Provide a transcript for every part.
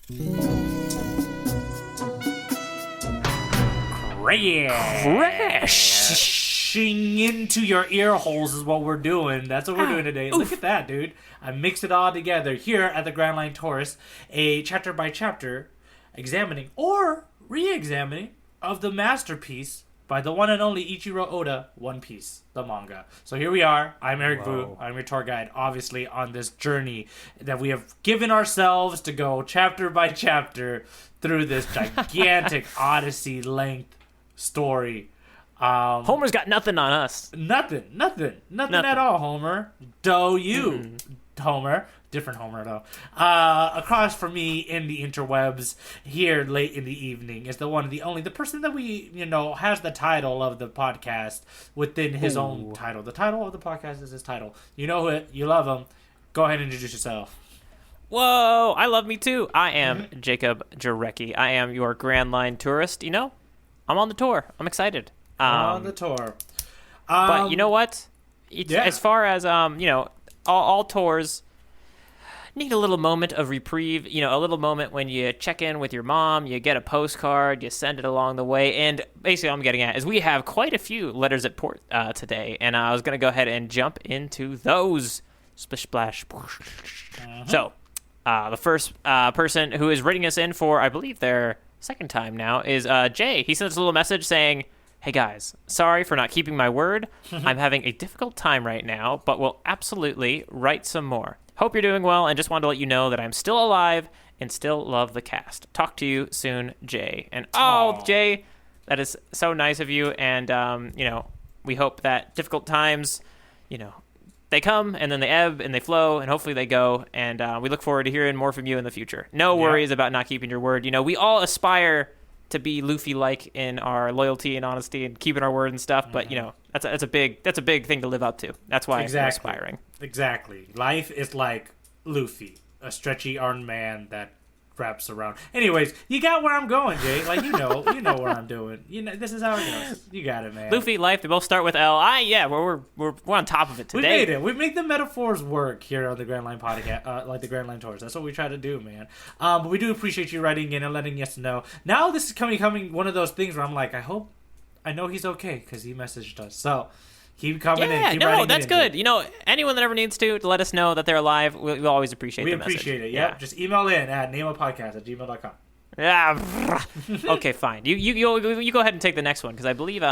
Crashing into your ear holes is what we're doing. That's what we're doing today. Look at that, dude. I mixed it all together here at the Grand Line Tourist, a chapter by chapter examining or re-examining of the masterpiece by the one and only Ichiro Oda, One Piece, the manga. So here we are. I'm Eric Vu. I'm your tour guide, obviously, on this journey that we have given ourselves to go chapter by chapter through this gigantic Odyssey-length story. Homer's got nothing on us. Nothing at all, Homer. Homer. Different Homer, though. Across from me in the interwebs here late in the evening is the one, the only, the person that we, has the title of the podcast within his own title. The title of the podcast is his title. You know it. You love him. Go ahead and introduce yourself. Whoa, I love me too. I am Jacob Jarecki. I am your Grand Line Tourist. I'm on the tour. I'm excited. On the tour. But you know what? As far as, all tours need a little moment of reprieve, a little moment when you check in with your mom, you get a postcard, you send it along the way, and basically what I'm getting at is we have quite a few letters at port today, and I was going to go ahead and jump into those. Splish, splash. So, the first person who is writing us in for, I believe their second time now, is Jay. He sent us a little message saying, "Hey guys, sorry for not keeping my word. I'm having a difficult time right now, but will absolutely write some more. Hope you're doing well, and just wanted to let you know that I'm still alive and still love the cast. Talk to you soon, Jay." And Jay, that is so nice of you. And we hope that difficult times, they come and then they ebb and they flow and hopefully they go. And we look forward to hearing more from you in the future. No worries about not keeping your word. We all aspire to be Luffy-like in our loyalty and honesty and keeping our word and stuff. But that's a big thing to live up to. That's why we're aspiring. Exactly. Life is like Luffy, a stretchy armed man that wraps around. Anyways, you got where I'm going, Jay. Like you know what I'm doing. This is how it goes. You got it, man. Luffy, life. They both start with L. We're on top of it today. We made it. We make the metaphors work here on the Grand Line podcast, like the Grand Line Tours. That's what we try to do, man. But we do appreciate you writing in and letting us know. Now this is coming one of those things where I'm like, I know he's okay because he messaged us. So keep coming in. Keep writing that's good. Anyone that ever needs to let us know that they're alive, we'll always appreciate the message. We appreciate it. Yep. Yeah. Just email in at nameapodcast@gmail.com. Yeah. Okay, fine. You go ahead and take the next one because I believe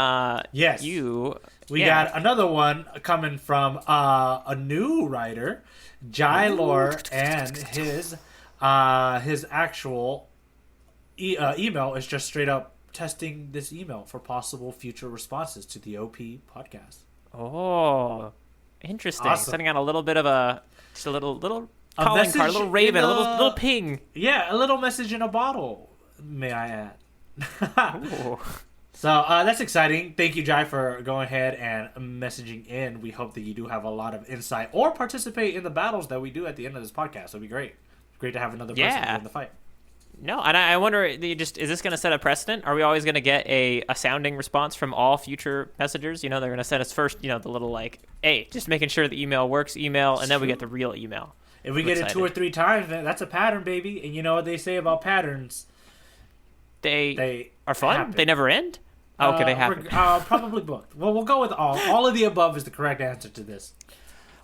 yes. We got another one coming from a new writer, Jylor, and his actual email is just straight up testing this email for possible future responses to the OP podcast. Oh, interesting. Awesome. Sending out a little bit of a little calling card, a little raven, a little ping. Yeah, a little message in a bottle, may I add. So that's exciting. Thank you, Jai, for going ahead and messaging in. We hope that you do have a lot of insight or participate in the battles that we do at the end of this podcast. It'll be great. Great to have another person in the fight. No, and I wonder, is this going to set a precedent? Are we always going to get a sounding response from all future messengers? They're going to send us first, the little hey, just making sure the email works email, and then we get the real email. If we get it 2 or 3 times, that's a pattern, baby. And you know what they say about patterns? They are fun? Happen. They never end? Oh, okay, they happen. Probably both. Well, we'll go with all. All of the above is the correct answer to this.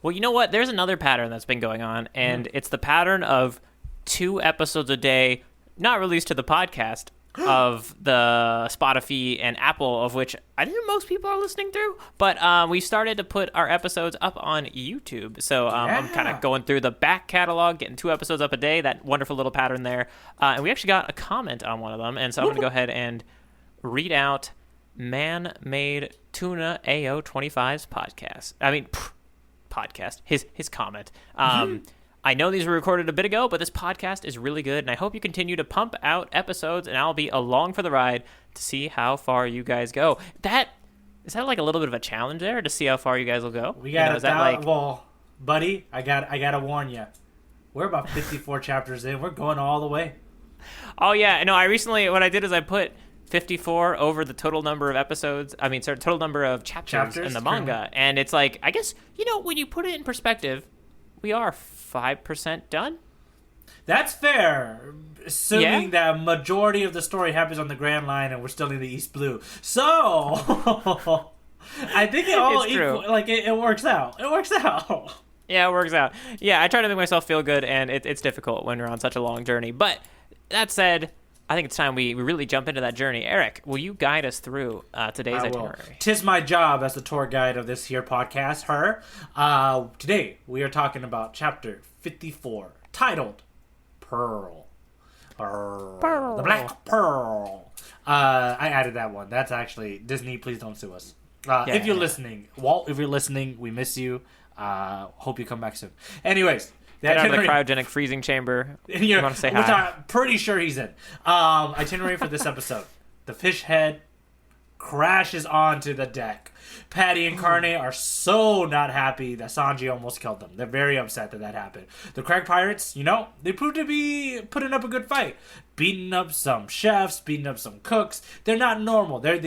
Well, you know what? There's another pattern that's been going on, and it's the pattern of 2 episodes a day, not released to the podcast, of the Spotify and Apple, of which I think most people are listening through. But we started to put our episodes up on YouTube. So I'm kind of going through the back catalog, getting 2 episodes up a day, that wonderful little pattern there. And we actually got a comment on one of them. And so I'm going to go ahead and read out Man-Made Tuna AO25's podcast. Podcast. His comment. I know these were recorded a bit ago, but this podcast is really good, and I hope you continue to pump out episodes, and I'll be along for the ride to see how far you guys go. Is that like a little bit of a challenge there to see how far you guys will go? We got well, buddy, I gotta warn you. We're about 54 chapters in. We're going all the way. Oh yeah, no. What I did is I put 54 over the total number of episodes. Total number of chapters in the manga, and it's like, I guess when you put it in perspective, we are 5% done. That's fair. assuming that a majority of the story happens on the Grand Line and we're still in the East Blue. So I think it all it works out. It works out. Yeah, it works out. Yeah, I try to make myself feel good, and it's difficult when we're on such a long journey. But that said, I think it's time we really jump into that journey. Eric, will you guide us through today's itinerary? 'Tis my job as the tour guide of this here podcast, today, we are talking about Chapter 54, titled Pearl. Pearl. The Black Pearl. I added that one. That's actually Disney. Please don't sue us. If you're listening, Walt, if you're listening, we miss you. Hope you come back soon. Anyways, get out of the cryogenic freezing chamber. You want to say hi? Which I'm pretty sure he's in. Itinerary for this episode. The fish head crashes onto the deck. Patty and Carne are so not happy that Sanji almost killed them. They're very upset that happened. The Craig Pirates, they proved to be putting up a good fight. Beating up some chefs, beating up some cooks. They're not normal. They're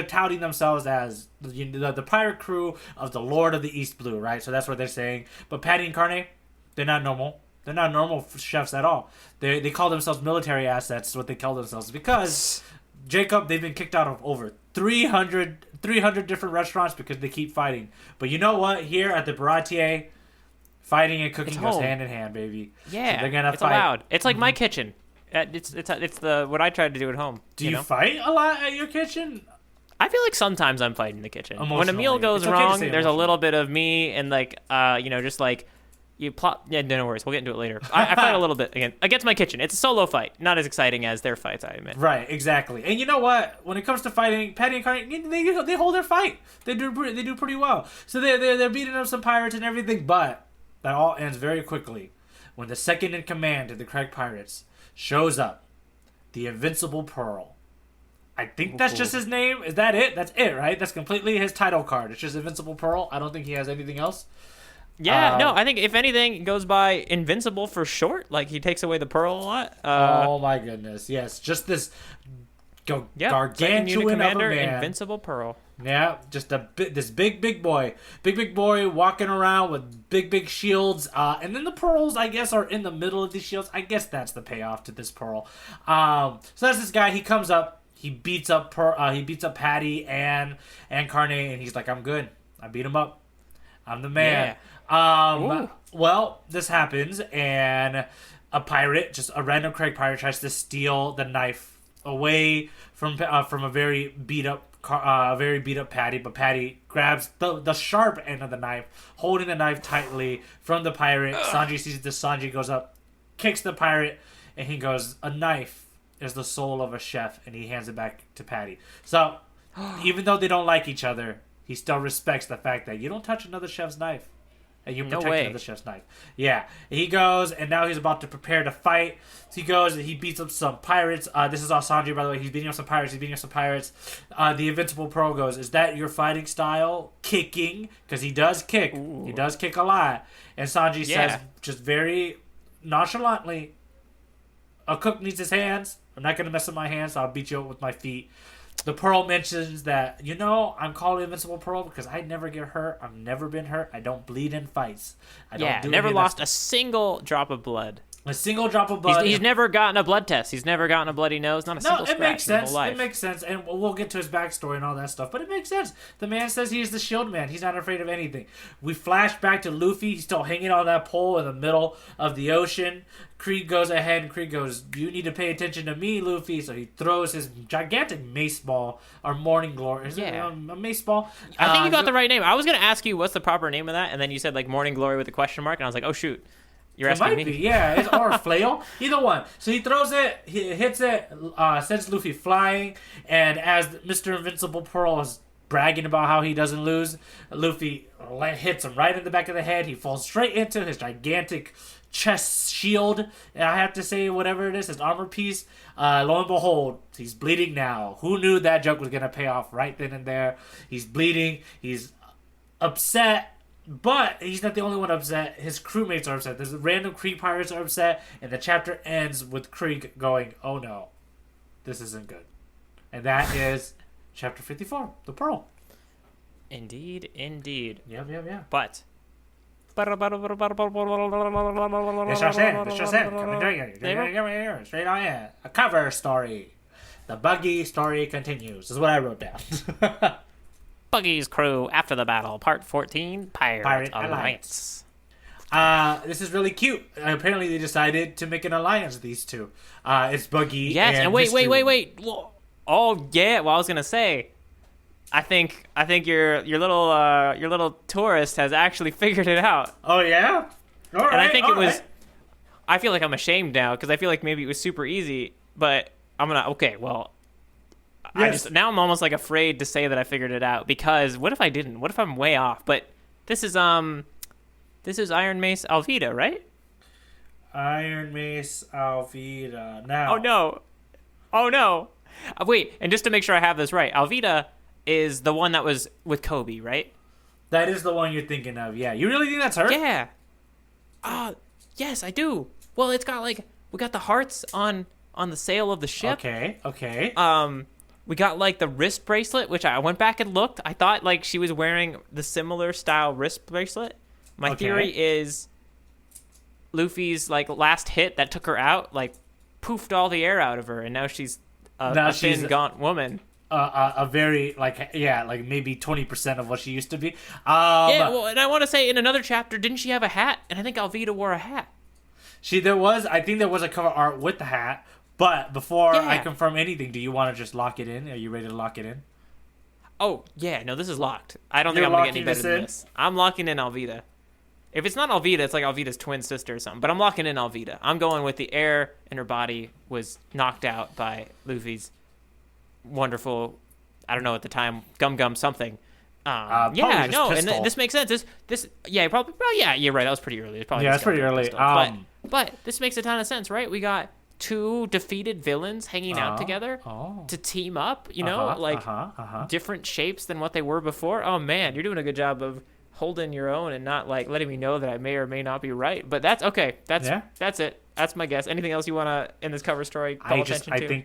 touting themselves as the pirate crew of the Lord of the East Blue, right? So that's what they're saying. But Patty and Carne, they're not normal. They're not normal chefs at all. They call themselves military assets, is what they call themselves, because Jacob, they've been kicked out of over 300 different restaurants because they keep fighting. But you know what? Here at the Baratier, fighting and cooking goes hand in hand, baby. Yeah, so they're gonna it's fight. allowed. It's like my kitchen. It's the what I tried to do at home. Do you fight a lot at your kitchen? I feel like sometimes I'm fighting the kitchen. When a meal goes wrong, there's a little bit of me and just like you plot. Yeah, no worries. We'll get into it later. I fight a little bit against my kitchen. It's a solo fight, not as exciting as their fights, I admit. Right, exactly. And you know what? When it comes to fighting, Patty and Carney, they hold their fight. They do pretty well. So they're beating up some pirates and everything, but that all ends very quickly when the second in command of the Craig Pirates shows up, the Invincible Pearl. I think that's just his name. Is that it? That's it, right? That's completely his title card. It's just Invincible Pearl. I don't think he has anything else. Yeah, no, I think if anything, it goes by Invincible for short. Like, he takes away the pearl a lot. Oh, my goodness. Yes, just this gargantuan commander, of a man. Invincible Pearl. Yeah, just this big boy. Big boy walking around with big shields. And then the pearls, I guess, are in the middle of these shields. I guess that's the payoff to this pearl. So that's this guy. He comes up. He beats up Patty and Carne, and he's like, I'm good. I beat him up. I'm the man. Yeah. Well, this happens, and a random Craig pirate, tries to steal the knife away from a very beat up Patty, but Patty grabs the sharp end of the knife, holding the knife tightly from the pirate. Sanji sees this. Sanji goes up, kicks the pirate, and he goes, a knife is the soul of a chef, and he hands it back to Patty. So, even though they don't like each other, he still respects the fact that you don't touch another chef's knife. And you protect another chef's knife. Yeah. He goes, and now he's about to prepare to fight. So he goes, and he beats up some pirates. This is all Sanji, by the way. He's beating up some pirates. The Invincible Pearl goes, is that your fighting style? Kicking. Because he does kick. Ooh. He does kick a lot. And Sanji says, just very nonchalantly, a cook needs his hands. I'm not going to mess with my hands, so I'll beat you up with my feet. The Pearl mentions that, I'm called Invincible Pearl because I never get hurt. I've never been hurt. I don't bleed in fights. Never lost a single drop of blood. A single drop of blood. He's never gotten a blood test. He's never gotten a bloody nose. Not a single scratch makes sense. in his whole life. It makes sense, and we'll get to his backstory and all that stuff. But it makes sense. The man says he's the shield man. He's not afraid of anything. We flash back to Luffy. He's still hanging on that pole in the middle of the ocean. Krieg goes ahead, and Krieg goes, you need to pay attention to me, Luffy. So he throws his gigantic mace ball, or morning glory. Is it a mace ball? I think you got the right name. I was going to ask you what's the proper name of that, and then you said, morning glory with a question mark, and I was like, oh, shoot. You're asking me. It might be, yeah. It's or a flail. Either one. So he throws it, he hits it, sends Luffy flying, and as Mr. Invincible Pearl is bragging about how he doesn't lose, Luffy hits him right in the back of the head. He falls straight into his gigantic chest shield, and I have to say, whatever it is, his armor piece. Lo and behold, he's bleeding now. Who knew that joke was going to pay off right then and there? He's bleeding. He's upset. But he's not the only one upset. His crewmates are upset. There's random Krieg pirates are upset, and the chapter ends with Krieg going, oh no, this isn't good. And that is chapter 54, The Pearl. Indeed. Yep. But This just in. Coming to you. Straight on in. A cover story. The Buggy story continues. This is what I wrote down. Buggy's Crew After the Battle, Part 14, Pirate Alliance. This is really cute. Apparently they decided to make an alliance, these two. It's Buggy and wait. Well, oh, yeah, well, I was going to say, I think your little tourist has actually figured it out. Oh, yeah? All right, and I think it was... I feel like I'm ashamed now, because I feel like maybe it was super easy, but I'm going to... Okay, well... Yes. Now I'm almost like afraid to say that I figured it out, because what if I didn't? What if I'm way off? But this is Iron Mace Alvida, right? Iron Mace Alvida. Now. Oh no. Wait, and just to make sure I have this right, Alvida is the one that was with Kobe, right? That is the one you're thinking of. Yeah. You really think that's her? Yeah. Yes, I do. Well, it's got we got the hearts on the sail of the ship. Okay. We got the wrist bracelet, which I went back and looked. I thought she was wearing the similar style wrist bracelet. My theory is Luffy's last hit that took her out poofed all the air out of her, and now she's a thin, gaunt woman. A very maybe 20% of what she used to be. Yeah, well, and I want to say in another chapter, didn't she have a hat? And I think Alvida wore a hat. I think there was a cover art with the hat. But before I confirm anything, do you want to just lock it in? Are you ready to lock it in? Oh, yeah. No, this is locked. I don't think I'm going to get any better than this. I'm locking in Alvida. If it's not Alvida, it's like Alvida's twin sister or something. But I'm locking in Alvida. I'm going with the air in her body was knocked out by Luffy's wonderful, I don't know at the time, gum something. And this makes sense. Probably, you're right. That was pretty early. It's pretty early. But this makes a ton of sense, right? We got two defeated villains hanging out together to team up, different shapes than what they were before. Oh man, you're doing a good job of holding your own and not letting me know that I may or may not be right. But that's okay. That's it. That's my guess. Anything else you want to in this cover story call attention to?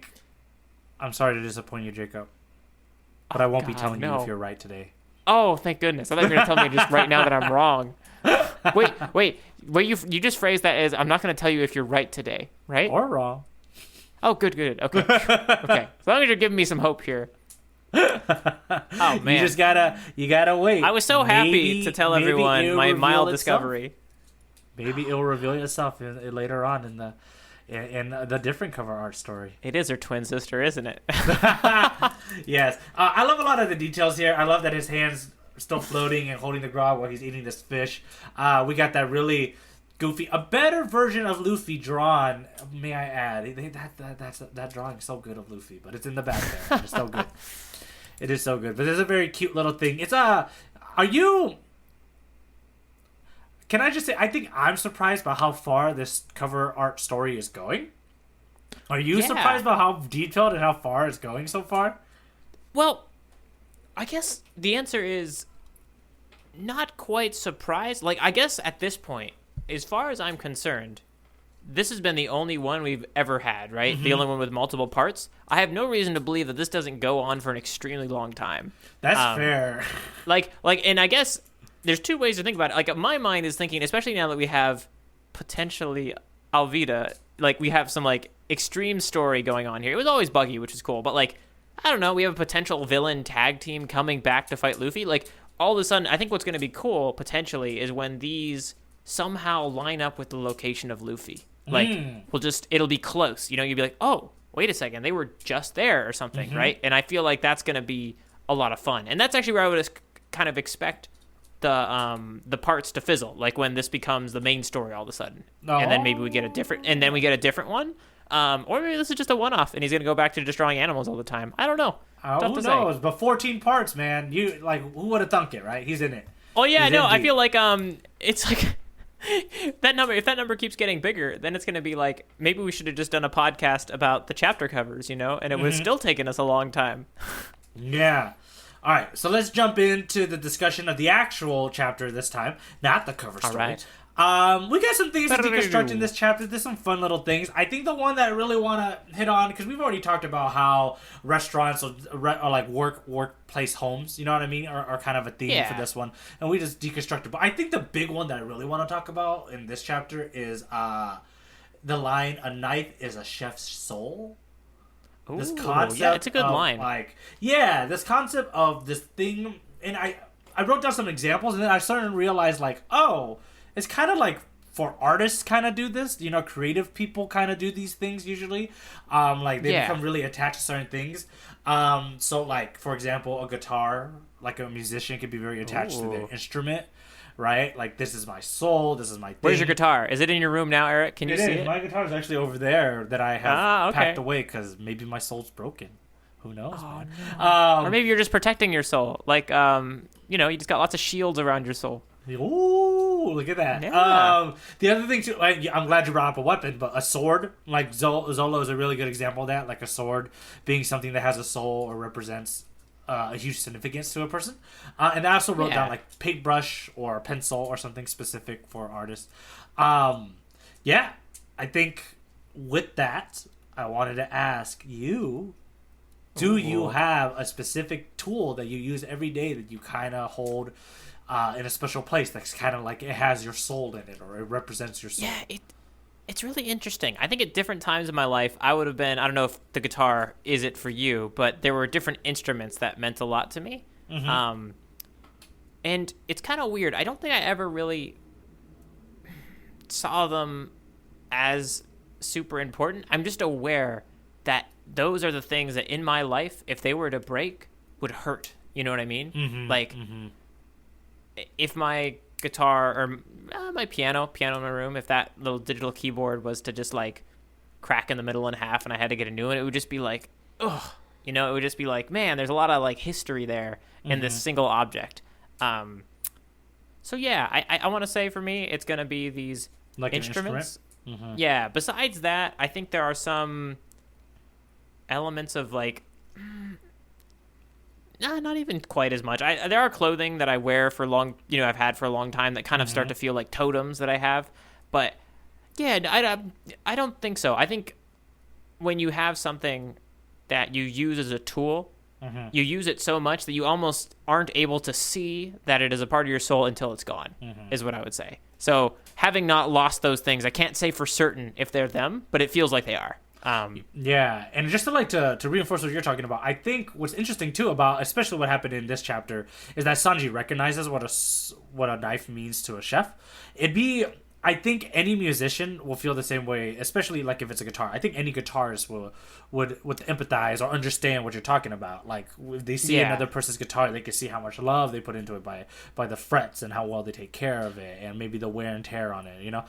I'm sorry to disappoint you, Jacob, but I won't be telling you if you're right today. Oh, thank goodness. I thought you were going to tell me just right now that I'm wrong. Wait, you just phrased that as I'm not going to tell you if you're right today, right? Or wrong. Oh, good. Okay. Okay. As long as you're giving me some hope here. Oh man. You gotta wait. I was so happy to tell everyone my mild discovery. Maybe it'll reveal itself later on in the different cover art story. It is her twin sister, isn't it? Yes. I love a lot of the details here. I love that his hands still floating and holding the grog while he's eating this fish. We got that really goofy, a better version of Luffy drawn, may I add. That drawing is so good of Luffy, but it's in the back there. It's so good. It is so good. But there's a very cute little thing. Can I just say, I think I'm surprised by how far this cover art story is going. Are you surprised by how detailed and how far it's going so far? Well, I guess the answer is not quite surprised. I guess at this point, as far as I'm concerned, this has been the only one we've ever had, right? Mm-hmm. The only one with multiple parts. I have no reason to believe that this doesn't go on for an extremely long time. That's fair. And I guess there's two ways to think about it. My mind is thinking, especially now that we have potentially Alvida, we have some extreme story going on here. It was always Buggy, which is cool, but I don't know, we have a potential villain tag team coming back to fight Luffy. All of a sudden, I think what's going to be cool, potentially, is when these somehow line up with the location of Luffy. It'll be close. You'd be like, oh, wait a second, they were just there or something, right? And I feel like that's going to be a lot of fun. And that's actually where I would kind of expect the parts to fizzle, when this becomes the main story all of a sudden. And then maybe we get a different one. Or maybe this is just a one-off, and he's going to go back to just drawing animals all the time. I don't know. Who knows? But 14 parts, man. You who would have thunk it, right? He's in it. Oh yeah, no. I feel like it's that number. If that number keeps getting bigger, then it's going to be maybe we should have just done a podcast about the chapter covers, and it was still taking us a long time. Yeah. All right. So let's jump into the discussion of the actual chapter this time, not the cover story. All right. We got some things to deconstruct in this chapter. There's some fun little things. I think the one that I really want to hit on, because we've already talked about how restaurants are like workplace homes, you know what I mean, are kind of a theme for this one, and we just deconstructed. But I think the big one that I really want to talk about in this chapter is the line, "A knife is a chef's soul." Ooh, this concept, yeah, it's a good line. This concept of this thing, and I wrote down some examples, and then I started to realize, like, oh, it's kind of like for artists kind of do this, you know, creative people kind of do these things usually. Like they become really attached to certain things. So like, for example, a guitar, like a musician could be very attached to their instrument, right? Like, this is my soul, this is my thing. Where's your guitar? Is it in your room now, Eric? Can you see it? My guitar is actually over there that I have packed away because maybe my soul's broken. Who knows, man? No. Or maybe you're just protecting your soul. Like, you know, you just got lots of shields around your soul. Ooh, look at that. Yeah. The other thing, too, I'm glad you brought up a weapon, but a sword, like Zolo is a really good example of that, like a sword being something that has a soul or represents a huge significance to a person. And I also wrote down, like, paintbrush or a pencil or something specific for artists. I think with that, I wanted to ask you, do you have a specific tool that you use every day that you kind of hold in a special place that's kind of like it has your soul in it, or it represents your soul? Yeah, it's really interesting. I think at different times in my life, I would have been, I don't know if the guitar is it for you, but there were different instruments that meant a lot to me. Mm-hmm. And it's kind of weird. I don't think I ever really saw them as super important. I'm just aware that those are the things that in my life, if they were to break, would hurt. You know what I mean? Mm-hmm, like, if my guitar or my piano in my room, if that little digital keyboard was to just like crack in the middle in half and I had to get a new one, it would just be like, ugh, you know, it would just be like, man, there's a lot of like history there in this single object. So yeah, I want to say for me, it's going to be these like instruments. Mm-hmm. Yeah. Besides that, I think there are some elements of like, not even quite as much. There are clothing that I wear for long, you know, I've had for a long time that kind of start to feel like totems that I have. But yeah, I don't think so. I think when you have something that you use as a tool, you use it so much that you almost aren't able to see that it is a part of your soul until it's gone, is what I would say. So having not lost those things, I can't say for certain if they're them, but it feels like they are. And just to reinforce what you're talking about, I think what's interesting too about especially what happened in this chapter is that Sanji recognizes what a knife means to a chef. I think any musician will feel the same way, especially like if it's a guitar. I think any guitarist would empathize or understand what you're talking about. Like if they see another person's guitar, they can see how much love they put into it by the frets and how well they take care of it, and maybe the wear and tear on it. You know.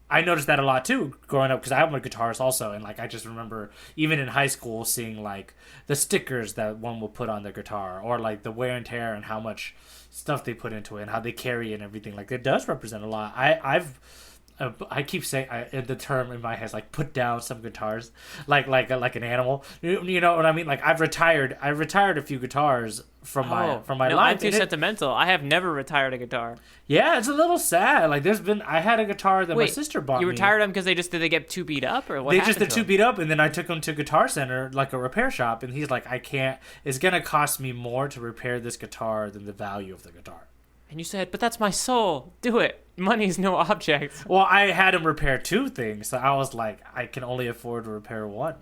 I noticed that a lot too growing up because I'm a guitarist also, and like I just remember even in high school seeing like the stickers that one will put on their guitar, or like the wear and tear and how much stuff they put into it and how they carry it and everything. Like it does represent a lot. I keep saying the term in my head is like put down some guitars, like an animal. You know what I mean? Like I've retired a few guitars from my life. I'm too sentimental. I have never retired a guitar. Yeah, it's a little sad. Like I had a guitar that my sister bought me. You retired them because did they get too beat up or what? They just too beat up, and then I took them to Guitar Center, like a repair shop, and he's like, I can't. It's gonna cost me more to repair this guitar than the value of the guitar. And you said, but that's my soul. Do it. Money's no object. Well, I had him repair two things, so I was like, I can only afford to repair one.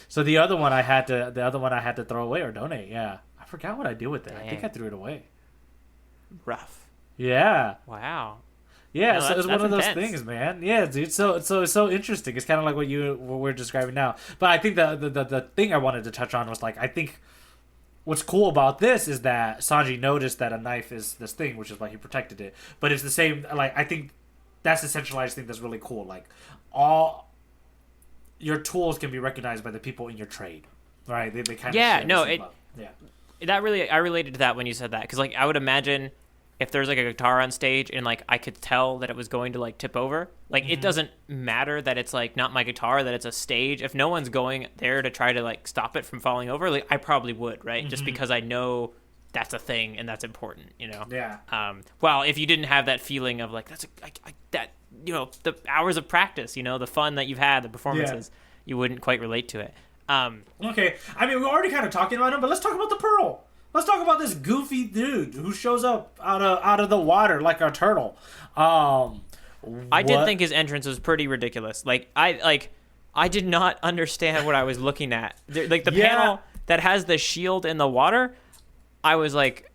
So the other one I had to throw away or donate. Yeah, I forgot what I did with it. Dang. I think I threw it away. Rough. Yeah. Wow. Yeah, no, so it's one of those intense. things, man. Yeah, dude. So it's so interesting. It's kind of like what we're describing now. But I think the thing I wanted to touch on was like I think. What's cool about this is that Sanji noticed that a knife is this thing, which is why he protected it. But it's the same, like, I think that's the centralized thing that's really cool. Like, all your tools can be recognized by the people in your trade, right? They kind of share the same love. That really, I related to that when you said that. Because, like, I would imagine if there's, like, a guitar on stage and, like, I could tell that it was going to, like, tip over. Like, it doesn't matter that it's, like, not my guitar, that it's a stage. If no one's going there to try to, like, stop it from falling over, like, I probably would, right? Just because I know that's a thing and that's important, you know. Yeah. Well, if you didn't have that feeling of like that, you know, the hours of practice, you know, the fun that you've had, the performances, you wouldn't quite relate to it. Okay, I mean, we're already kind of talking about him, but let's talk about the Pearl. Let's talk about this goofy dude who shows up out of the water like a turtle. I did think his entrance was pretty ridiculous. I did not understand what I was looking at. Like the panel that has the shield in the water, I was like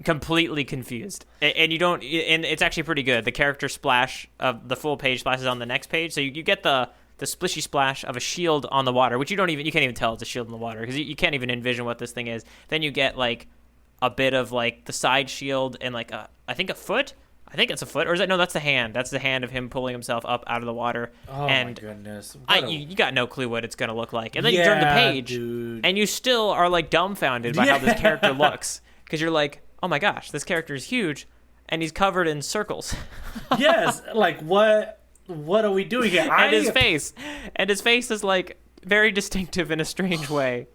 completely confused. And it's actually pretty good. The character splash of the full page splashes on the next page, so you get the splishy splash of a shield on the water, which you can't even tell it's a shield in the water because you can't even envision what this thing is. Then you get like a bit of like the side shield and like I think a foot. I think it's a foot, or is that no? That's the hand. That's the hand of him pulling himself up out of the water. Oh and my goodness! You got no clue what it's gonna look like, and then you turn the page, dude. and you still are like dumbfounded by how this character looks because you're like, oh my gosh, this character is huge, and he's covered in circles. Yes, like what? What are we doing here? And his face is like very distinctive in a strange way.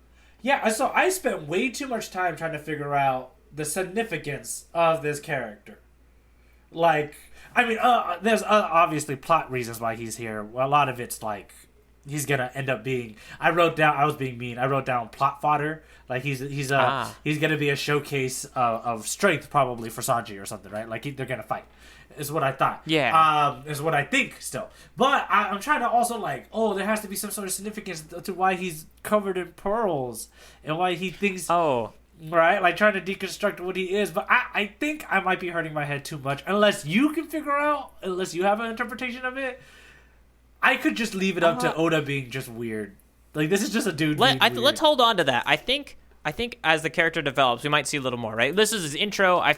Yeah, so I spent way too much time trying to figure out the significance of this character. Like, I mean, there's obviously plot reasons why he's here. Well, a lot of it's like he's gonna end up being. I wrote down plot fodder. Like he's gonna be a showcase of strength probably for Sanji or something, right? Like they're gonna fight. Is what I thought. Yeah. Is what I think still. But I'm trying to also like, there has to be some sort of significance to why he's covered in pearls and why he thinks. Oh. Right? Like trying to deconstruct what he is. But I think I might be hurting my head too much. Unless you can figure out, unless you have an interpretation of it. I could just leave it up to Oda being just weird. Like this is just a dude. Let's hold on to that. I think as the character develops, we might see a little more, right? This is his intro. I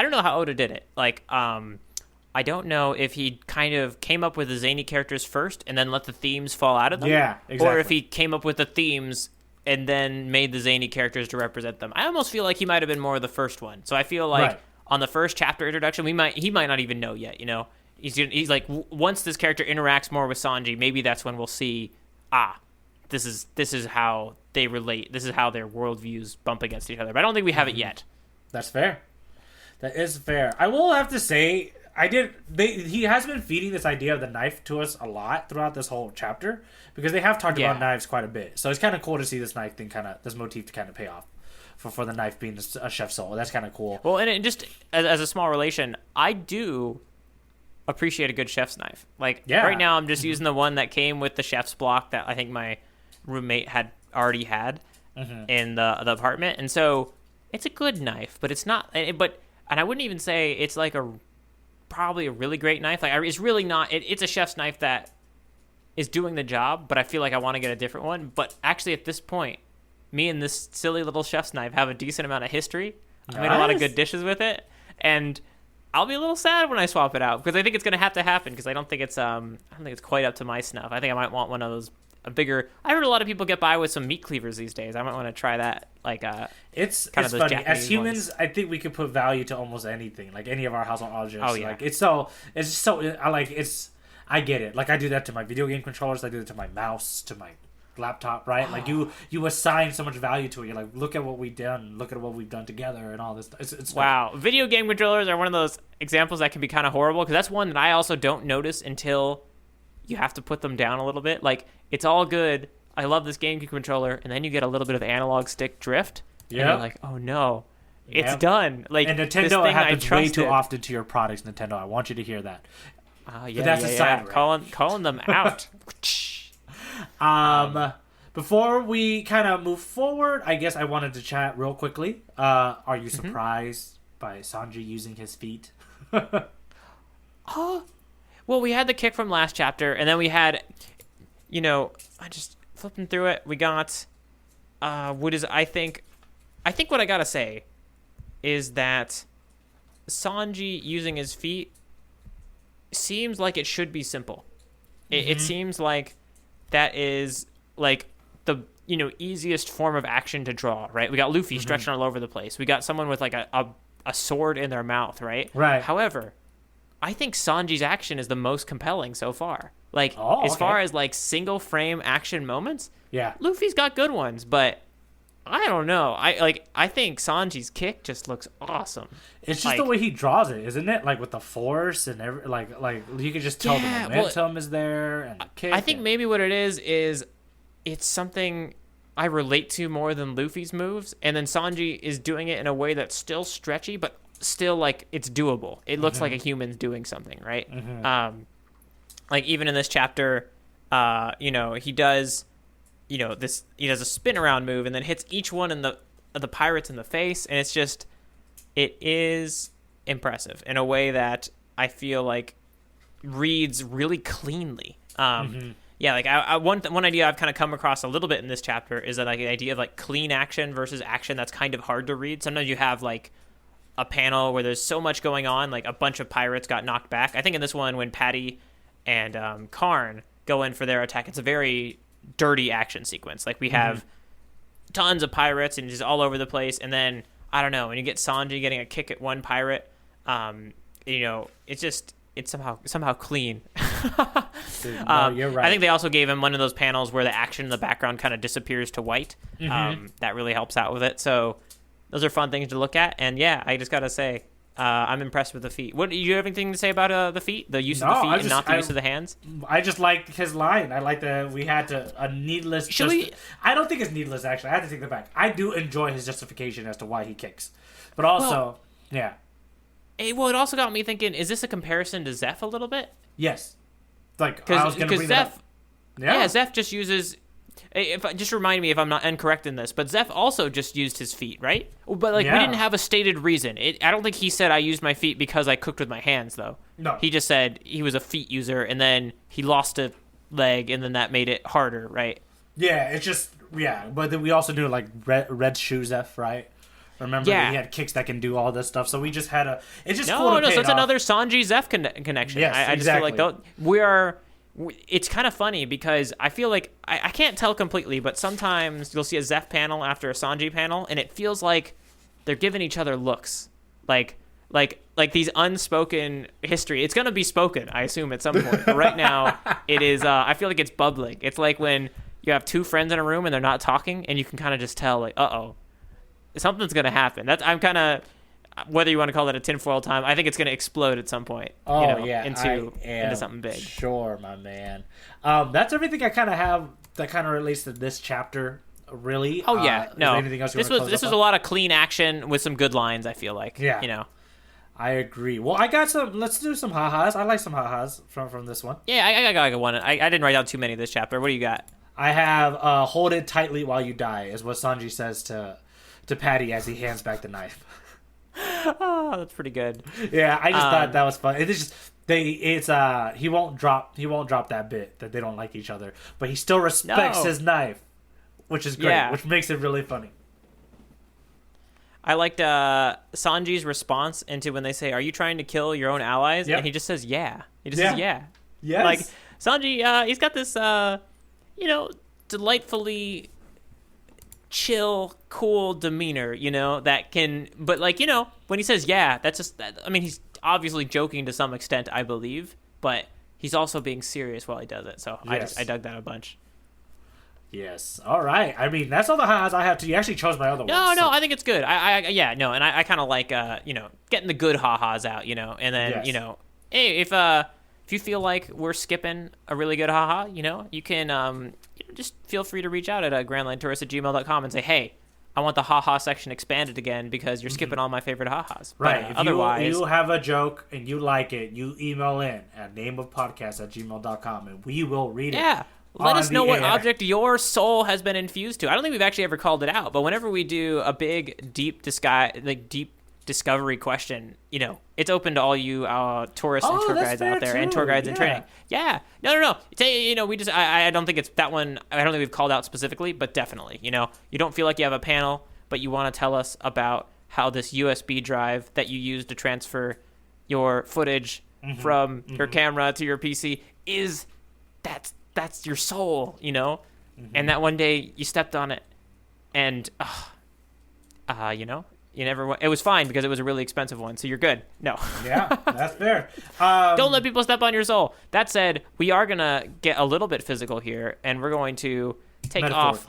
don't know how Oda did it. Like, I don't know if he kind of came up with the zany characters first and then let the themes fall out of them. Yeah, exactly. Or if he came up with the themes and then made the zany characters to represent them. I almost feel like he might have been more of the first one. So I feel like on the first chapter introduction, he might not even know yet, you know? He's like, once this character interacts more with Sanji, maybe that's when we'll see, this is how they relate. This is how their worldviews bump against each other. But I don't think we have it yet. That's fair. That is fair. I will have to say, he has been feeding this idea of the knife to us a lot throughout this whole chapter because they have talked about knives quite a bit. So it's kind of cool to see this knife thing this motif to kind of pay off for the knife being a chef's soul. That's kind of cool. Well, and just as a small relation, I do appreciate a good chef's knife. Like right now, I'm just using the one that came with the chef's block that I think my roommate had already had in the apartment, and so it's a good knife, but it's not. And I wouldn't even say it's like probably a really great knife. Like it's really not. It's a chef's knife that is doing the job, but I feel like I want to get a different one. But actually, at this point, me and this silly little chef's knife have a decent amount of history. Nice. I made a lot of good dishes with it, and I'll be a little sad when I swap it out because I think it's going to have to happen because I don't think it's quite up to my snuff. I think I might want one of those. A bigger. I heard a lot of people get by with some meat cleavers these days. I might want to try that. Like, it's funny. Japanese as humans, ones. I think we could put value to almost anything, like any of our household objects. Oh yeah. Like I get it. Like I do that to my video game controllers. I do it to my mouse, to my laptop. Right? Like you assign so much value to it. You're like, look at what we've done. Look at what we've done together, and all this. It's wow. Funny. Video game controllers are one of those examples that can be kind of horrible because that's one that I also don't notice until you have to put them down a little bit. Like, it's all good. I love this GameCube controller. And then you get a little bit of analog stick drift. Yeah. And you're like, oh, no. It's done. Like, and Nintendo happens way too often to your products, Nintendo. I want you to hear that. But that's a side calling them out. Before we kind of move forward, I guess I wanted to chat real quickly. Are you surprised by Sanji using his feet? Well, we had the kick from last chapter, and then we had, I just flipping through it. We got, I think what I gotta say is that Sanji using his feet seems like it should be simple. It seems like that is like the easiest form of action to draw, right? We got Luffy stretching all over the place. We got someone with like a sword in their mouth, right? Right. However, I think Sanji's action is the most compelling so far. Like, as far as, like, single-frame action moments, yeah, Luffy's got good ones, but I don't know. I think Sanji's kick just looks awesome. It's just the way he draws it, isn't it? Like with the force and like you can just tell the momentum is there and the kick. I think maybe what it is it's something I relate to more than Luffy's moves, and then Sanji is doing it in a way that's still stretchy, but still like it's doable. It looks like a human's doing something, right? Like even in this chapter, he does. He does a spin around move and then hits each one of the pirates in the face, and it is impressive in a way that I feel like reads really cleanly. Yeah, like one idea I've kind of come across a little bit in this chapter is that like the idea of like clean action versus action that's kind of hard to read. Sometimes you have like a panel where there's so much going on, like a bunch of pirates got knocked back. I think in this one when Patty and Karn go in for their attack, it's a very dirty action sequence. Like we have tons of pirates and just all over the place, and then I don't know, when you get Sanji getting a kick at one pirate, it's somehow clean. Dude, no, you're right. I think they also gave him one of those panels where the action in the background kind of disappears to white. That really helps out with it. So those are fun things to look at, and yeah, I just gotta say, I'm impressed with the feet. What do you have anything to say about the feet? The use of the feet and not the use of the hands? I just like his line. I like that we had a needless. I don't think it's needless actually. I have to take that back. I do enjoy his justification as to why he kicks, but also, yeah. It also got me thinking: is this a comparison to Zeph a little bit? Yes, like I was going to bring that up. Yeah, Zeph just uses. Just remind me if I'm not incorrect in this, but Zeph also just used his feet, right? But we didn't have a stated reason. I don't think he said I used my feet because I cooked with my hands, though. No, he just said he was a feet user, and then he lost a leg, and then that made it harder, right? Yeah, it's just but then we also do like red shoe Zeph, right? Remember that he had kicks that can do all this stuff, so we just had a. It's just cool to so it's another Sanji Zeph connection. Yes, I just feel like it's kind of funny because I feel like I can't tell completely, but sometimes you'll see a Zeph panel after a Sanji panel, and it feels like they're giving each other looks, like these unspoken history. It's gonna be spoken, I assume, at some point. But right now, it is. I feel like it's bubbling. It's like when you have two friends in a room and they're not talking, and you can kind of just tell, like, something's gonna happen. I'm kind of. Whether you want to call it a tinfoil time, I think it's going to explode at some point. Into something big. Sure, my man. That's everything I kind of have that kind of relates to this chapter. Really? Oh yeah, no. Anything else this was a lot of clean action with some good lines. I feel like. Yeah. I agree. Well, I got some. Let's do some ha-has. I like some ha-has from this one. Yeah, I got one. I didn't write down too many this chapter. What do you got? I have hold it tightly while you die is what Sanji says to Patty as he hands back the knife. Oh, that's pretty good. Yeah, I just thought that was fun. It's just he won't drop that bit that they don't like each other, but he still respects his knife, which is great, which makes it really funny. I liked Sanji's response into when they say, "Are you trying to kill your own allies?" Yep. And he just says, "Yeah." He just says, "Yeah." Yes. Like Sanji, he's got this, delightfully chill, cool demeanor, that can, but when he says that's just, he's obviously joking to some extent, I believe, but he's also being serious while he does it, so I dug that a bunch. Yes. All right. That's all the ha-has I have to. You actually chose my other ones. No, I think it's good. I kind of like, getting the good ha-has out, and then, hey, if you feel like we're skipping a really good ha-ha, you can just feel free to reach out at grandlinetourist@gmail.com and say, hey, I want the ha-ha section expanded again because you're skipping all my favorite ha-has. Right. But, if otherwise, you have a joke and you like it, you email in at nameofpodcast@gmail.com and we will read it. Yeah. Let us know what object your soul has been infused to. I don't think we've actually ever called it out, but whenever we do a big, deep discovery question, it's open to all you tourists and tour guides out there and tour guides in training. Yeah. No. I don't think it's that one. I don't think we've called out specifically, but definitely, you don't feel like you have a panel, but you want to tell us about how this USB drive that you use to transfer your footage from your camera to your PC that's your soul, and that one day you stepped on it and, you never. It was fine because it was a really expensive one, so you're good. No. Yeah, that's fair. Don't let people step on your soul. That said, we are gonna get a little bit physical here, and we're going to take off.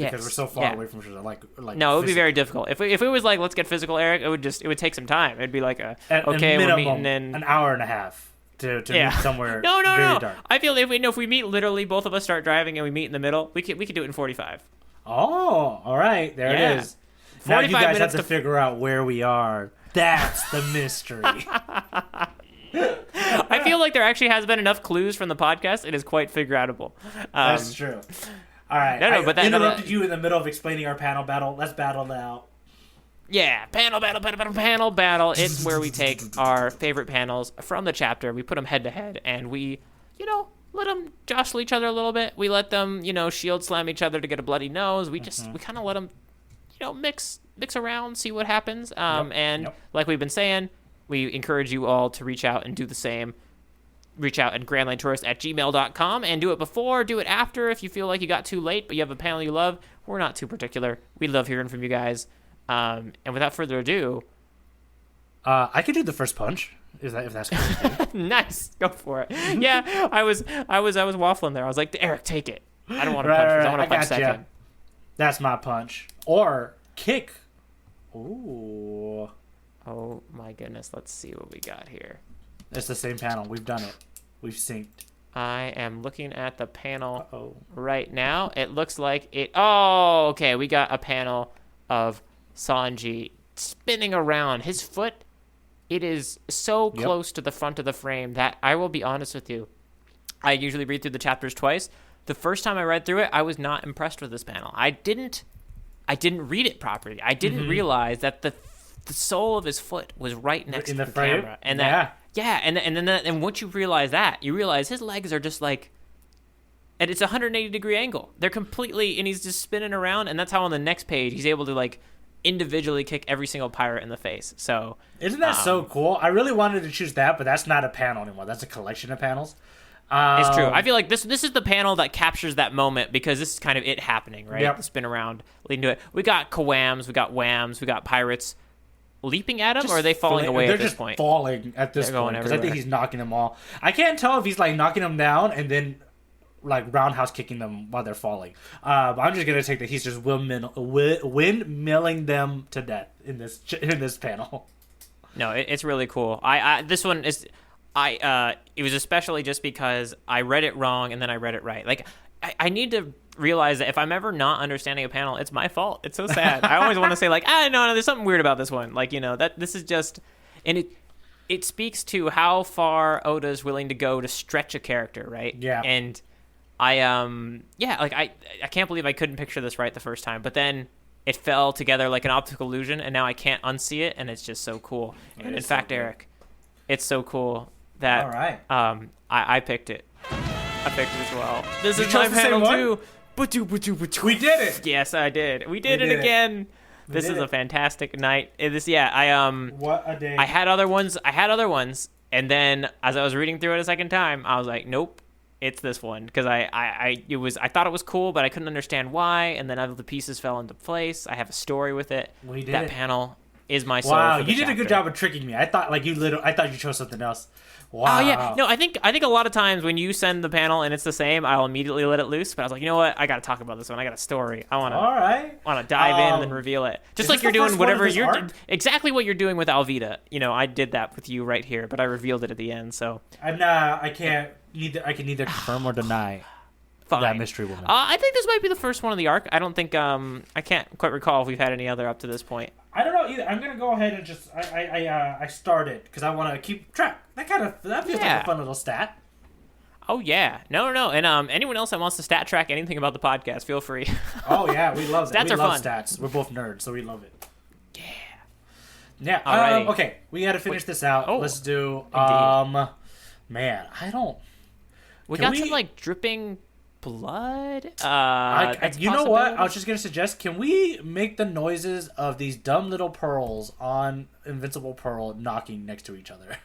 because we're so far away from each other. Like no, it would be very difficult. If it was like let's get physical, Eric, it would take some time. It'd be like we're meeting in an hour and a half to meet somewhere. No. Dark. I feel if we meet literally both of us start driving and we meet in the middle, we could do it in 45. Oh, all right, there it is. Now you guys have to figure out where we are. That's the mystery. I feel like there actually has been enough clues from the podcast. It is quite figure-outable. That's true. All right. But I interrupted you in the middle of explaining our panel battle. Let's battle it out. Yeah, panel battle. It's where we take our favorite panels from the chapter, we put them head to head, and we, let them jostle each other a little bit. We let them, shield slam each other to get a bloody nose. We kind of let them, mix around, see what happens. Like we've been saying, we encourage you all to reach out and do the same. Reach out at grandlinetourist@gmail.com and do it before, do it after if you feel like you got too late, but you have a panel you love. We're not too particular. We love hearing from you guys. And without further ado, I could do the first punch. If that's good. Nice, go for it. Yeah, I was waffling there. I was like, Eric, take it. I don't want to punch. I want to punch second. That's my punch or kick. Ooh. Oh my goodness. Let's see what we got here. It's the same panel. We've done it. We've synced. I am looking at the panel right now. It looks like it. Oh, okay. We got a panel of Sanji spinning around. His foot, it is so close to the front of the frame that I will be honest with you. I usually read through the chapters twice. The first time I read through it, I was not impressed with this panel. I didn't read it properly. I didn't realize that the sole of his foot was right next to the camera. And and once you realize that, you realize his legs are just like, and it's a 180-degree angle. They're completely, and he's just spinning around, and that's how on the next page he's able to like individually kick every single pirate in the face. So isn't that so cool? I really wanted to choose that, but that's not a panel anymore. That's a collection of panels. It's true. I feel like this is the panel that captures that moment because this is kind of it happening, right? Yep. The spin around leading to it. We got Kawams, we got Whams, we got pirates leaping at him, or are they falling away at this point? They're just falling at this point because I think he's knocking them all. I can't tell if he's like knocking them down and then like roundhouse kicking them while they're falling. I'm just gonna take that he's just windmilling them to death in this panel. No, it's really cool. This one is. It was especially just because I read it wrong and then I read it right. Like, I need to realize that if I'm ever not understanding a panel, it's my fault. It's so sad. I always want to say like, no, there's something weird about this one. Like, that this is just, and it speaks to how far Oda's willing to go to stretch a character, right? Yeah. And I can't believe I couldn't picture this right the first time, but then it fell together like an optical illusion, and now I can't unsee it, and it's just so cool. And in fact, Eric, it's so cool that all right. I picked it. I picked it as well. This is my panel too. We did it. Yes, I did. We did it again. This is a fantastic night. What a day. I had other ones, and then as I was reading through it a second time, I was like, nope, it's this one because I thought it was cool, but I couldn't understand why, and then the pieces fell into place. I have a story with it. We did that it. Panel is my soul. Wow, for the you did chapter. a good job of tricking me. I thought you chose something else. Wow. Oh yeah, no, I think a lot of times when you send the panel and it's the same, I'll immediately let it loose. But I was like, you know what? I got to talk about this one. I got a story. I want to dive in and then reveal it. Just like you're doing whatever exactly what you're doing with Alvida. I did that with you right here, but I revealed it at the end. So I can neither confirm or deny that mystery woman. I think this might be the first one of the arc. I don't think I can't quite recall if we've had any other up to this point. I don't know either. I'm gonna go ahead and just I started because I want to keep track. That feels like a fun little stat. Oh yeah, no, and anyone else that wants to stat track anything about the podcast, feel free. Oh yeah, we love that. Stats are fun. Stats. We're both nerds, so we love it. Yeah. Yeah. Okay, we got to finish this out. Let's do. Man, I don't. We got some like dripping blood. You know what? I was just gonna suggest. Can we make the noises of these dumb little pearls on Invincible Pearl knocking next to each other?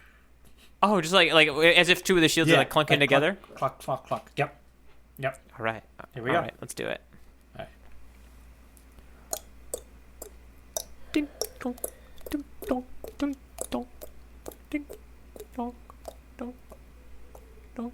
Oh, just like as if two of the shields are like clunking together. Cluck, cluck, cluck. Yep. All right. Here we go. All right, let's do it. All right. Ding dong, ding dong, ding dong, ding dong, dong, dong.